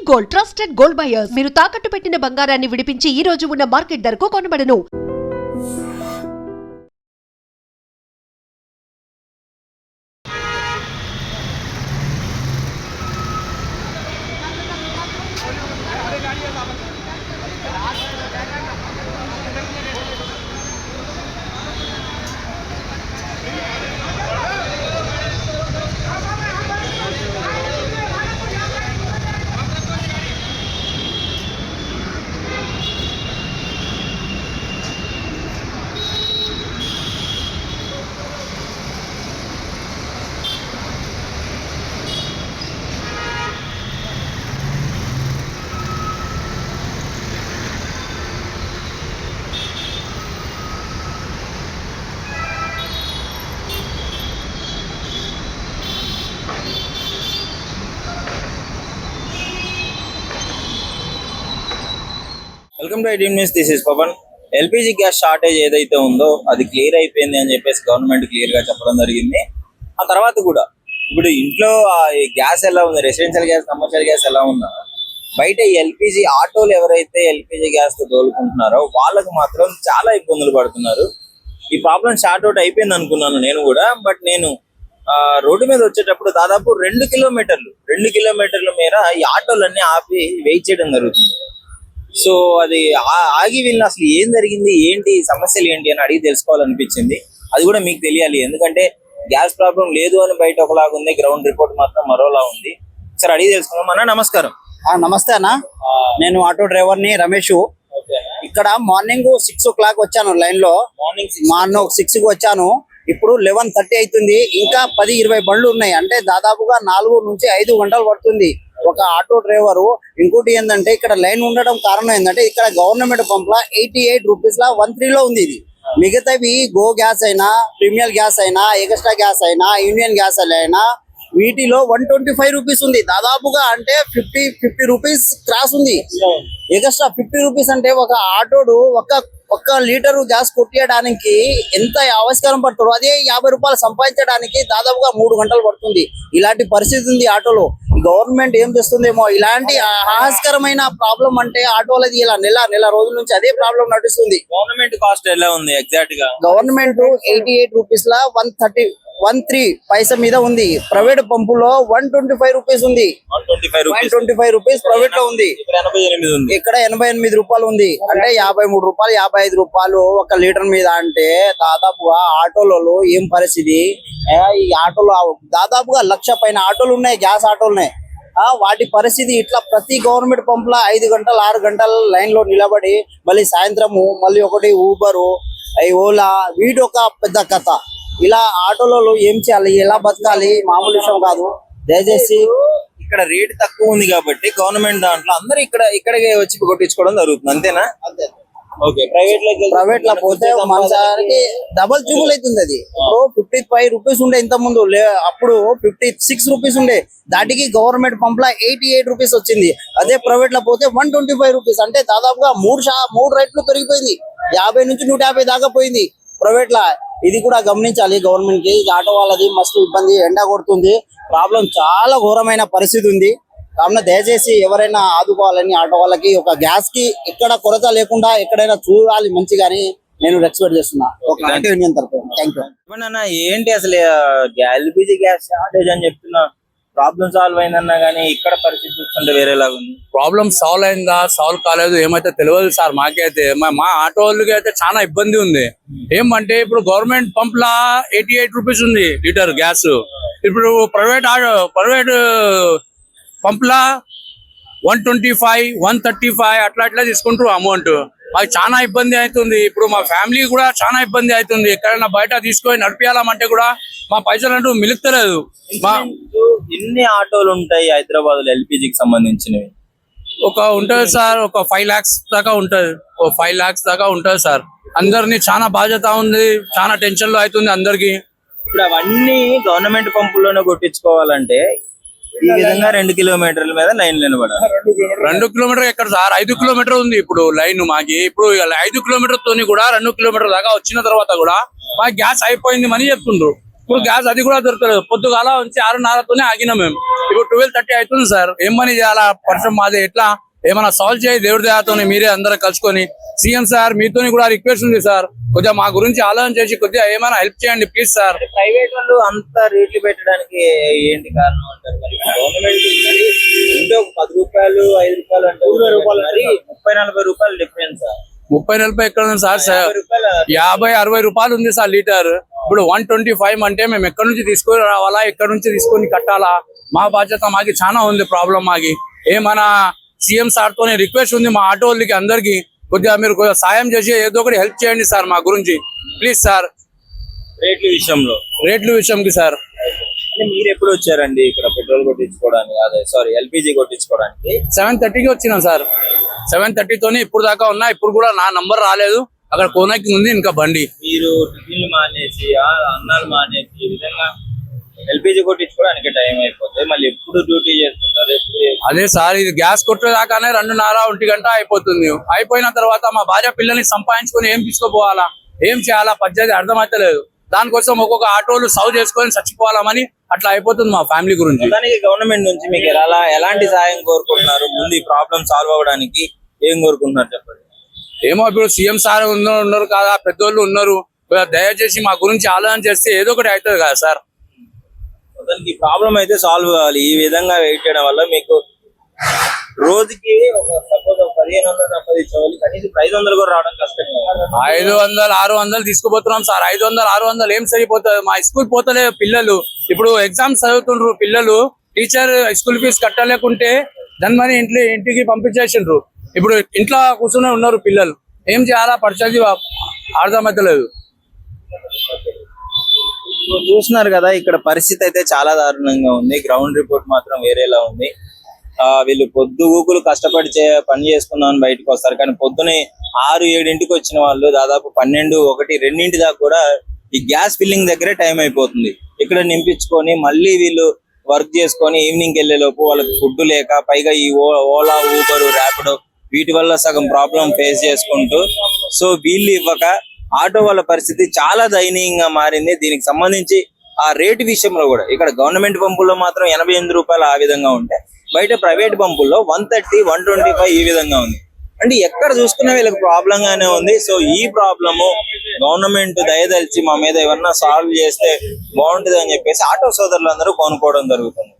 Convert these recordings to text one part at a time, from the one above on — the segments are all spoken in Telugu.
Gold, trusted gold buyers. మీరు తాకట్టు పెట్టిన బంగారాన్ని విడిపించి ఈ రోజు ఉన్న మార్కెట్ ధరకు కొనబడను. Welcome to IT news. This is Pavan. LPG gas shortage ఏదైతే ఉందో అది క్లియర్ అయిపోయింది అని చెప్పేసి గవర్నమెంట్ క్లియర్ గా చెప్పడం జరిగింది. ఆ తర్వాత కూడా ఇప్పుడు ఇంట్లో గ్యాస్ ఎలా ఉంది, రెసిడెన్షియల్ గ్యాస్, కమర్షియల్ గ్యాస్ ఎలా ఉన్నా, బయట ఎల్పిజి ఆటోలు ఎవరైతే ఎల్పిజి గ్యాస్ తో తోలుకుంటున్నారో వాళ్ళకు మాత్రం చాలా ఇబ్బందులు పడుతున్నారు. ఈ ప్రాబ్లం షార్ట్ అవుట్ అయిపోయింది అనుకున్నాను నేను కూడా. బట్ నేను రోడ్డు మీద వచ్చేటప్పుడు దాదాపు 2 కిలోమీటర్ల మేర ఈ ఆటోలన్నీ ఆపి వెయిట్ చేయడం జరుగుతుంది. సో అది ఆగి వీళ్ళని అసలు ఏం జరిగింది, ఏంటి సమస్యలు ఏంటి అని అడిగి తెలుసుకోవాలనిపించింది. అది కూడా మీకు తెలియాలి, ఎందుకంటే గ్యాస్ ప్రాబ్లం లేదు అని బయట ఒకలాగా ఉంది, గ్రౌండ్ రిపోర్ట్ మాత్రం మరోలా ఉంది. సరే అడిగి తెలుసుకుందాం. అన్న నమస్కారం. నమస్తే అన్న, నేను ఆటో డ్రైవర్ ని రమేష్. ఇక్కడ మార్నింగ్ 6 o'clock వచ్చాను లైన్ లో. మార్నింగ్ 6 కి వచ్చాను, ఇప్పుడు 11:30 అవుతుంది. ఇంకా 10-20 బండ్లు ఉన్నాయి, అంటే దాదాపుగా 4 నుంచి 5 గంటలు పడుతుంది ఒక ఆటో డ్రైవరు. ఇంకోటి ఏంటంటే ఇక్కడ లైన్ ఉండడం కారణం ఏంటంటే ఇక్కడ గవర్నమెంట్ పంప్ లా 88 రూపీస్ లా 13 లో ఉంది. ఇది మిగతావి గో గ్యాస్ అయినా, ప్రీమియర్ గ్యాస్ అయినా, ఎక్స్ట్రా గ్యాస్ అయినా, యూనియన్ గ్యాస్ అయినా వీటిలో 125 రూపీస్ ఉంది దాదాపుగా. అంటే 50 రూపీస్ క్రాస్ ఉంది. ఎక్స్ట్రా 50 రూపీస్ అంటే ఒక ఆటోడు ఒక్క లీటరు గ్యాస్ కొట్టేయడానికి ఎంత ఆవిష్కారం పడుతుందో అదే 50 రూపాయలు సంపాదించడానికి దాదాపుగా 3 గంటలు పడుతుంది. ఇలాంటి పరిస్థితి ఉంది ఆటోలో. గవర్నమెంట్ ఏం చేస్తుందేమో ఇలాంటి హాస్కరమైన ప్రాబ్లం. అంటే ఆటోలది ఇలా నెల రోజుల నుంచి అదే ప్రాబ్లం నడుస్తుంది. గవర్నమెంట్ కాస్ట్ ఎలా ఉంది ఎగ్జాక్ట్ గా? గవర్నమెంట్ 88 రూపీస్ లా 13 పైసా మీద ఉంది. ప్రైవేట్ పంపులో 125 రూపీస్ ఉంది. 125 రూపీస్ ప్రైవేట్ లో ఉంది. ఇక్కడ 88 రూపాయలు ఉంది. అంటే 53 రూపాయలు, 55 రూపాయలు ఒక లీటర్ మీద. అంటే దాదాపుగా ఆటోలలో ఏం పరిస్థితి. ఈ ఆటోలు దాదాపుగా 1,00,000 పైన ఆటోలు ఉన్నాయి, గ్యాస్ ఆటోలు ఉన్నాయి. వాటి పరిస్థితి ఇట్లా ప్రతి గవర్నమెంట్ పంప్ లో 5 గంటలు 6 గంటల లైన్ లో నిలబడి మళ్ళీ సాయంత్రము మళ్ళీ ఒకటి ఊబరు, ఓలా, వీటి ఒక పెద్ద కథ. ఇలా ఆటోలలో ఏం చేయాలి, ఎలా బతకాలి మామూలు విషయం కాదు. దయచేసి ఇక్కడ రేట్ తక్కువ ఉంది కాబట్టి గవర్నమెంట్ దాంట్లో అందరూ ఇక్కడికే వచ్చి కొట్టించుకోవడం జరుగుతుంది, అంతేనా? ఓకే. ప్రైవేట్ లో పోతే మనసారికి డబల్ ట్రిపుల్ అవుతుంది. అది ఇప్పుడు 55 రూపీస్ ఉండే ఇంత ముందు, అప్పుడు 56 రూపీస్ ఉండే. దాటికి గవర్నమెంట్ పంప్ లో 88 రూపీస్ వచ్చింది. అదే ప్రైవేట్ లో పోతే 125 రూపీస్. అంటే దాదాపుగా 3 రేట్లు పెరిగిపోయింది. 50 నుంచి 150 దాకా పోయింది ప్రైవేట్ లా. ఇది కూడా గమనించాలి గవర్నమెంట్ కి. ఆటో వాళ్ళది మస్తు ఇబ్బంది, ఎండ కొడుతుంది, ప్రాబ్లం చాలా ఘోరమైన పరిస్థితి ఉంది. కావున దయచేసి ఎవరైనా ఆదుకోవాలని ఆటో వాళ్ళకి, ఒక గ్యాస్ కి ఎక్కడ కొరత లేకుండా ఎక్కడైనా చూడాలి మంచిగాని నేను ఎక్స్పెక్ట్ చేస్తున్నా. Thank you. ఏంటి అసలు ఎల్పిజి గ్యాస్ షార్టేజ్ అని చెప్తున్నా, ప్రాబ్లం సాల్వ్ అయిందన్నా కానీ ఇక్కడ పరిస్థితి చూస్తుంటే వేరేలాగా ఉంది. ప్రాబ్లం సాల్వ్ అయిందా సాల్వ్ కాలేదు ఏమైతే తెలియదు సార్. మాకైతే మా ఆటో వాళ్ళకి అయితే చాలా ఇబ్బంది ఉంది. ఏమంటే ఇప్పుడు గవర్నమెంట్ పంప్ లా 88 రూపీస్ ఉంది లీటర్ గ్యాస్. ఇప్పుడు ప్రైవేట్ పంప్ లా 125, 135 అట్లా తీసుకుంటారు అమౌంట్. మాకు చాలా ఇబ్బంది అవుతుంది. ఇప్పుడు మా ఫ్యామిలీ కూడా చాలా ఇబ్బంది అవుతుంది. ఎక్కడైనా బయట తీసుకొని నడిపియాలంటే కూడా మా పైసలు అంటూ మిలుగుతలేదు. ఎన్ని ఆటోలు ఉంటాయి హైదరాబాద్ లో ఎల్పిజికి సంబంధించినవి? ఉంటది సార్, ఒక 5 lakhs దాకా ఉంటది. 5 lakhs దాకా ఉంటది సార్. అందరినీ చాలా బాధ్యత ఉంది, చాలా టెన్షన్ లో అవుతుంది అందరికి. ఇప్పుడు అవన్నీ గవర్నమెంట్ పంపుల్లోనే కొట్టించుకోవాలంటే ఈ విధంగా 2 కిలోమీటర్ల మీద లైన్ నిలబడాలి. 2 కిలోమీటర్ ఎక్కడ సార్, 5 కిలోమీటర్ ఉంది ఇప్పుడు లైన్ మాకి. ఇప్పుడు 5 కిలోమీటర్ తోని కూడా 2 కిలోమీటర్ దాకా వచ్చిన తర్వాత కూడా మాకు గ్యాస్ అయిపోయింది అని చెప్తుండ్రు. ఇప్పుడు గ్యాస్ అది కూడా దొరకలేదు. పొద్దుగాల వచ్చి 6:30తోనే ఆగినాం మేము. ఇప్పుడు 12:30 అవుతుంది సార్. ఏం పని చేయాలా? వర్షం మాది ఎట్లా ఏమైనా సాల్వ్ చేయి దేవుడి దయతోని, మీరే అందరూ కలుసుకొని. సీఎం సార్ మీతోని కూడా రిక్వెస్ట్ ఉంది సార్, కొద్దిగా మా గురించి ఆలోచన చేసి కొద్దిగా ఏమైనా హెల్ప్ చేయండి ప్లీజ్ సార్. ప్రైవేట్ వాళ్ళు అంత రేట్లు పెట్టడానికి ఏంటి కారణం అంటారు? మరి గవర్నమెంట్ మరి ఇంట్లో 10 రూపాయలు 5 రూపాయలు అంటే 30-40 రూపాయలు డిఫరెన్స్. 30-40 ఎక్కడ ఉంది సార్? 50-60 రూపాయలు ఉంది సార్ లీటర్. ఇప్పుడు 125 అంటే మేము ఎక్కడి నుంచి తీసుకొని రావాలా, ఎక్కడి నుంచి తీసుకొని కట్టాలా? మా బాధ్యత మాకి చాలా ఉంది ప్రాబ్లం. మాకి ఏమన్నా సీఎం సార్ తోనే రిక్వెస్ట్ ఉంది మా ఆటో వాళ్ళకి అందరికి, కొద్దిగా మీరు కొద్దిగా సాయం చేసి ఏదో ఒకటి హెల్ప్ చేయండి సార్ మా గురించి ప్లీజ్ సార్. రేట్ల విషయంకి సార్. మీరు ఎప్పుడు వచ్చారండి ఇక్కడ పెట్రోల్ కొట్టించుకోవడానికి? అదే సారీ ఎల్పిజి కొట్టించుకోవడానికి 7:30కి వచ్చినాం సార్. 7:30తోనే ఇప్పుడు దాకా ఉన్నా. ఇప్పుడు కూడా నా నంబర్ రాలేదు. అక్కడ కోనకి ఉంది ఇంకా బండి. మీరు టిఫిన్లు మానేసి అన్నాలు మానేసి ఈ విధంగా ఎల్పిజి కొట్టించుకోవడానికి టైం అయిపోతుంది. మళ్ళీ ఎప్పుడు డ్యూటీ చేసుకుంటారు? అదే సార్, ఇది గ్యాస్ కొట్టేదాకానే 2:30-1 గంట అయిపోతుంది. అయిపోయిన తర్వాత మా భార్య పిల్లల్ని సంపాదించుకొని ఏం తీసుకోపోవాలా, ఏం చేయాలా పద్ధతి అర్థమైతలేదు. దానికోసం ఒక్కొక్క ఆటోలు సౌ చేసుకొని చచ్చిపోవాలని అట్లా అయిపోతుంది మా ఫ్యామిలీ గురించి. దానికి గవర్నమెంట్ నుంచి మీకు ఎలాంటి సాయం కోరుకుంటున్నారు? ముందు ఈ ప్రాబ్లం సాల్వ్ అవ్వడానికి ఏం కోరుకుంటున్నారు చెప్పండి. ఏమో ఇప్పుడు సీఎం సార్ ఉన్నారు కదా, పెద్దోళ్ళు ఉన్నారు, దయచేసి మా గురించి ఆలోచన చేస్తే ఏదో ఒకటి అవుతుంది కదా సార్. దానికి ప్రాబ్లం అయితే సాల్వ్ కావాలి. ఈ విధంగా వెయిట్ చేయడం వల్ల మీకు రోజుకి సపోజ్ 1500 సంపాదించేవాళ్ళు కనీసం 500 కూడా రావడం కష్టం. 500-600 తీసుకుపోతున్నాం సార్. 500-600 ఏం సరిపోతుంది? మా స్కూల్ పోతలే పిల్లలు. ఇప్పుడు ఎగ్జామ్స్ చదువుతుండ్రు పిల్లలు. టీచర్ స్కూల్ ఫీజు కట్టలేకుంటే దాని మరి ఇంటికి పంపించేసిండ్రు. ఇప్పుడు ఇంట్లో కూర్చునే ఉన్నారు పిల్లలు. ఏం చేయాలా పరిస్థితి అర్థమవుతలేదు. చూస్తున్నారు కదా, ఇక్కడ పరిస్థితి అయితే చాలా దారుణంగా ఉంది. గ్రౌండ్ రిపోర్ట్ మాత్రం వేరేలా ఉంది. వీళ్ళు పొద్దుగూకులు కష్టపడి పని చేసుకుందామని బయటకు వస్తారు, కానీ పొద్దునే 6-7 వచ్చిన వాళ్ళు దాదాపు 12-1-2 దాకా కూడా ఈ గ్యాస్ ఫిల్లింగ్ దగ్గరే టైం అయిపోతుంది. ఇక్కడ నింపించుకొని మళ్ళీ వీళ్ళు వర్క్ చేసుకొని ఈవినింగ్ వెళ్లే లోపు వాళ్ళకి ఫుడ్ లేక, పైగా ఈ ఓలా, ఊబర్, ర్యాపిడో వీటి వల్ల సగం ప్రాబ్లం ఫేస్ చేసుకుంటూ, సో వీళ్ళు ఇవ్వక ఆటో వాళ్ళ పరిస్థితి చాలా దయనీయంగా మారింది. దీనికి సంబంధించి ఆ రేటు విషయంలో కూడా ఇక్కడ గవర్నమెంట్ పంపుల్లో మాత్రం 88 రూపాయలు ఆ విధంగా ఉంటే, బయట ప్రైవేట్ పంపుల్లో 130-125 ఈ విధంగా ఉంది. అంటే ఎక్కడ చూసుకున్నా వీళ్ళకి ప్రాబ్లం గానే ఉంది. సో ఈ ప్రాబ్లము గవర్నమెంట్ దయదలిచి మా మీద ఏమన్నా సాల్వ్ చేస్తే బాగుంటుంది అని చెప్పేసి ఆటో సోదరులు అందరూ కొనుక్కోవడం జరుగుతుంది.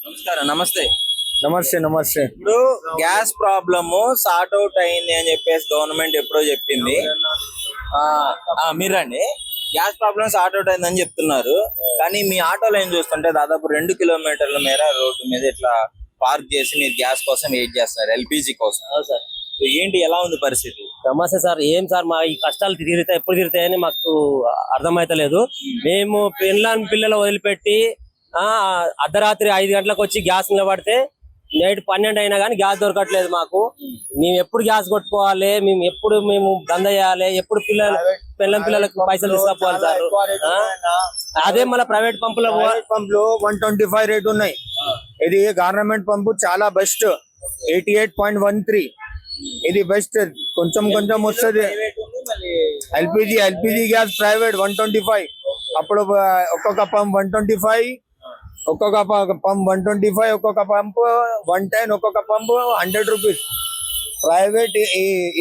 నమస్కారం. నమస్తే. ఇప్పుడు గ్యాస్ ప్రాబ్లము సార్ట్ అవుట్ అయింది అని చెప్పేసి గవర్నమెంట్ ఎప్పుడో చెప్పింది. మీరండి గ్యాస్ ప్రాబ్లమ్ సార్ట్ అవుట్ అయిందని చెప్తున్నారు, కానీ మీ ఆటోలో ఏం చూస్తుంటే దాదాపు 2 కిలోమీటర్ల మేర రోడ్డు మీద ఇట్లా పార్క్ చేసి మీరు గ్యాస్ కోసం వెయిట్ చేస్తున్నారు, ఎల్పిజి కోసం. ఏంటి, ఎలా ఉంది పరిస్థితి? నమస్తే సార్. ఏం సార్ మా ఈ కష్టాలు తీరుతాయి, ఎప్పుడు తీరుతాయని మాకు అర్థమైతలేదు. మేము పిల్లలు వదిలిపెట్టి అర్ధరాత్రి 5 గంటలకు వచ్చి గ్యాస్ నిలబడితే నైట్ 12 అయినా కానీ గ్యాస్ దొరకట్లేదు మాకు. మేము ఎప్పుడు గ్యాస్ కొట్టుకోవాలి, మేము దంద చేయాలి, ఎప్పుడు పిల్లలకు పైసలు తీసుకోవాలి సార్. అదే మళ్ళీ ప్రైవేట్ పంపులో 125 రేట్ ఉన్నాయి. ఇది గవర్నమెంట్ పంపు చాలా బెస్ట్, 88.13 ఇది బెస్ట్. కొంచెం వస్తుంది. LPG gas private 125. అప్పుడు ఒక్కొక్క పంప్ 125, ఒక్కొక్క పంప్ 125, ఒక్కొక్క పంప్ 110, ఒక్కొక్క పంప్ 100 రూపీస్. ప్రైవేట్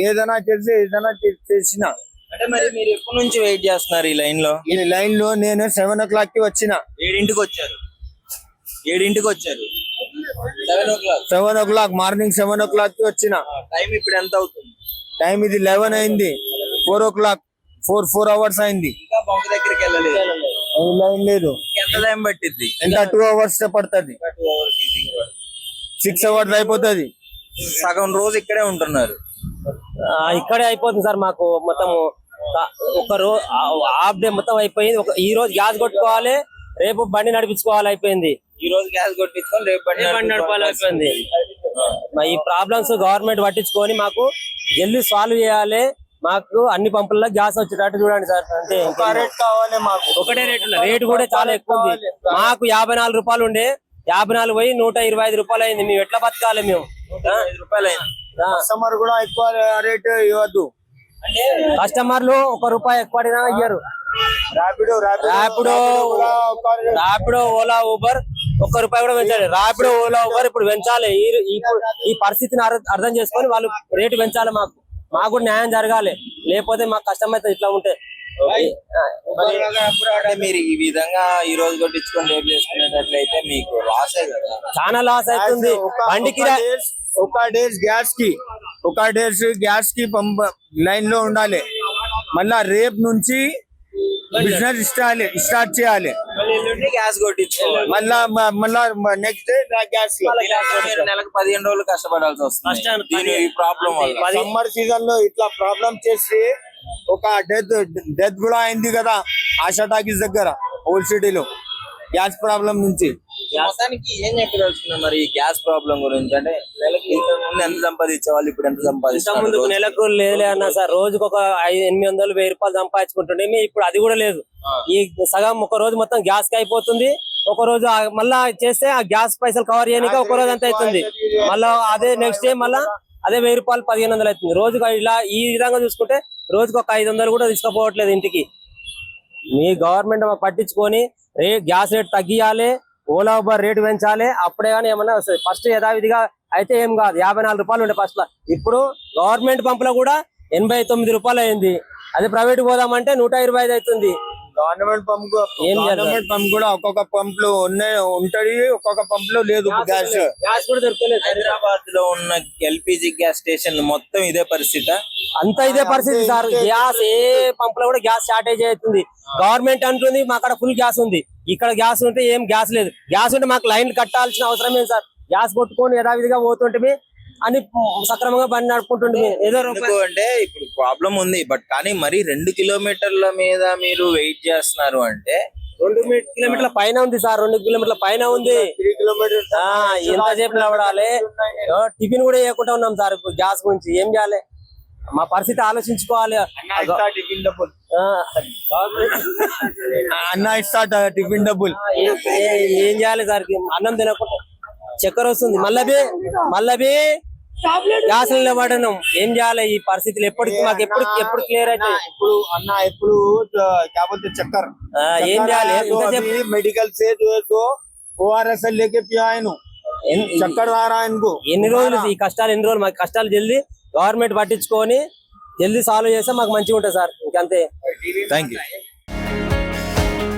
ఏదైనా చేసిన. అంటే మరి మీరు ఎప్పటి నుంచి వెయిట్ చేస్తున్నారు ఈ లైన్ లో? నేను 7 o'clock కి వచ్చిన. 7ంటికి వచ్చారు. 7 o'clock మార్నింగ్ 7 o'clock కి వచ్చిన. టైం ఇప్పుడు ఎంత అవుతుంది? టైం ఇది 11 అయింది. 4 o'clock 4 hours అయింది. ఇంకా బంక్ దగ్గరికి వెళ్ళలేదు. లైన్ లేదు. ఎంత టైం పట్టింది? ఇంకా 2 hours పడుతుంది. 6 hours అయిపోతుంది. సగం రోజు ఇక్కడే ఉంటున్నారు. ఇక్కడే అయిపోతుంది సార్ మాకు. మొత్తం ఒక రోజు హాఫ్ డే మొత్తం అయిపోయింది. ఈ రోజు గ్యాస్ కొట్టుకోవాలి, రేపు బండి నడిపించుకోవాలి అయిపోయింది. ఈ రోజు గ్యాస్ కొట్టించుకొని రేపు బండి నడపాలి అయిపోయింది. ఈ ప్రాబ్లమ్స్ గవర్నమెంట్ పట్టించుకొని మాకు జల్దీ సాల్వ్ చేయాలి. మాకు అన్ని పంపుల్లో గ్యాస్ వచ్చేటట్టు చూడండి సార్. అంటే రేట్ కావాలి మాకు. ఒకటే రేటు కూడా చాలా ఎక్కువ ఉంది. మాకు 54 రూపాయలు ఉండే, 54 పోయి 125 రూపాయలు అయింది. మేము ఎట్లా బతకాలి? మేము 105 రూపాయలు అయింది. కస్టమర్ కూడా ఎక్కువ రేట్ ఇవ్వద్దు. కస్టమర్లు 1 రూపాయి ఎక్కువ అడిగినా ఇయ్యరు. ర్యాపిడో ఓలా ఊబర్ ₹1 కూడా పెంచాలి. ర్యాపిడో ఓలా ఊబర్ ఇప్పుడు పెంచాలి. ఈ పరిస్థితిని అర్థం చేసుకొని వాళ్ళు రేటు పెంచాలి. మాకు కూడా న్యాయం జరగాలి, లేకపోతే మాకు కష్టమైతే ఇట్లా ఉంటే. అంటే మీరు ఈ విధంగా ఈ రోజు కొట్టించుకొని రేపు చేసుకునేటట్లయితే మీకు లాసే కదా. చాలా లాస్ అవుతుంది. బండికి ఒక డేస్ గ్యాస్ కి పంప్ లైన్ లో ఉండాలి. మళ్ళా రేపు నుంచి బిజినెస్ స్టార్ట్ చేయాలి. గ్యాస్ కొట్టించుకోవాలి. మళ్ళా నెక్స్ట్ డే గ్యాస్ మీరు నెలకు 15 రోజులు కష్టపడాల్సి వస్తుంది దీని ఈ ప్రాబ్లం వల్ల. సమ్మర్ సీజన్ లో ఇట్లా ప్రాబ్లం చేసి ఒక డెత్ కూడా అయింది కదా ఆశా టాకీస్ దగ్గర ఓల్డ్ సిటీలో గ్యాస్ ప్రాబ్లం నుంచి. మొత్తానికి ఏం చెప్పదలుచుకున్నారు మరి ఈ గ్యాస్ ప్రాబ్లం గురించి? అంటే నెలకి ఇంతకు ముందు ఎంత సంపాదించే వాళ్ళు ఇప్పుడు ఎంత సంపాదిస్తారు? ముందుకు నెలకు లేదులే అన్నా సార్, రోజుకు ఒక 800, 1000 సంపాదించుకుంటుండే. ఇప్పుడు అది కూడా లేదు. ఈ సగం ఒక రోజు మొత్తం గ్యాస్ కి అయిపోతుంది. ఒక రోజు మళ్ళా చేస్తే ఆ గ్యాస్ పైసలు కవర్ చేయడానికి ఒక రోజు అంత అవుతుంది. మళ్ళా అదే నెక్స్ట్ డే మళ్ళా అదే ₹1000, 1500 అవుతుంది. రోజుకు ఇలా ఈ విధంగా చూసుకుంటే రోజుకు ఒక 500 కూడా తీసుకుపోవట్లేదు ఇంటికి. మీ గవర్నమెంట్ పట్టించుకొని గ్యాస్ రేట్ తగ్గియాలి, ఓలా ఊబర్ రేటు పెంచాలి. అప్పుడే కానీ ఏమన్నా వస్తుంది. ఫస్ట్ యథావిధిగా అయితే ఏం కాదు, ₹54 ఉండే ఫస్ట్ లో. ఇప్పుడు గవర్నమెంట్ పంపులో కూడా ₹89 అయింది. అదే ప్రైవేట్ పోదామంటే 125 అవుతుంది. గవర్నమెంట్ పంప్ కూడా ఒక్కొక్క పంప్ లో ఉంటది, ఒక్కొక్క పంప్ లో లేదు గ్యాస్. గ్యాస్ కూడా దొరకలేదు. హైదరాబాద్ లో ఉన్న ఎల్పిజి గ్యాస్ స్టేషన్ మొత్తం ఇదే పరిస్థితి. అంతా ఇదే పరిస్థితి సార్. గ్యాస్ ఏ పంప్ లో కూడా గ్యాస్ షార్టేజ్ అవుతుంది. గవర్నమెంట్ అంటుంది మా అక్కడ ఫుల్ గ్యాస్ ఉంది, ఇక్కడ గ్యాస్ ఉంటే ఏం గ్యాస్ లేదు. గ్యాస్ ఉంటే మాకు లైన్ కట్టాల్సిన అవసరం ఏం సార్? గ్యాస్ కొట్టుకొని యథావిధిగా పోతుంటే అని సక్రమంగా బండి నడుపుకుంటుండే. ఏదో అంటే ఇప్పుడు ప్రాబ్లం ఉంది, బట్ కానీ మరి 2 కిలోమీటర్ల మీద మీరు వెయిట్ చేస్తున్నారు అంటే 2 కిలోమీటర్ల పైన ఉంది సార్. 2 కిలోమీటర్ల పైన ఉంది. 3 కిలోమీటర్స్ ఎంత సేపు నిలబడాలి? టిఫిన్ కూడా చేయకుండా ఉన్నాం సార్. ఇప్పుడు గ్యాస్ గురించి ఏం చేయాలి? మా పరిస్థితి ఆలోచించుకోవాలి. అన్న ఇస్తా టిఫిన్ డబ్బులు ఏం చేయాలి సార్? అన్నం తినకుండా చక్కెర వస్తుంది. మళ్ళీ గ్యాస్ నిలబడను. ఏం చేయాలి? ఈ పరిస్థితులు ఎప్పటికి మాకు ఎప్పుడు క్లియర్ అయితే ఎప్పుడు కాకపోతే చక్కర్ ఏం చేయాలి? मेडिकल से जो है तो ORS लेके पिया है चक्कर आ रहा है इनको. ఎన్ని రోజులు ఈ కష్టాలు? ఎన్ని రోజులు మాకు కష్టాలు? జల్దీ గవర్నమెంట్ పట్టించుకొని జల్దీ సాల్వ్ చేస్తే మాకు మంచిగా ఉంటుంది సార్. ఇంకంతే. Thank you.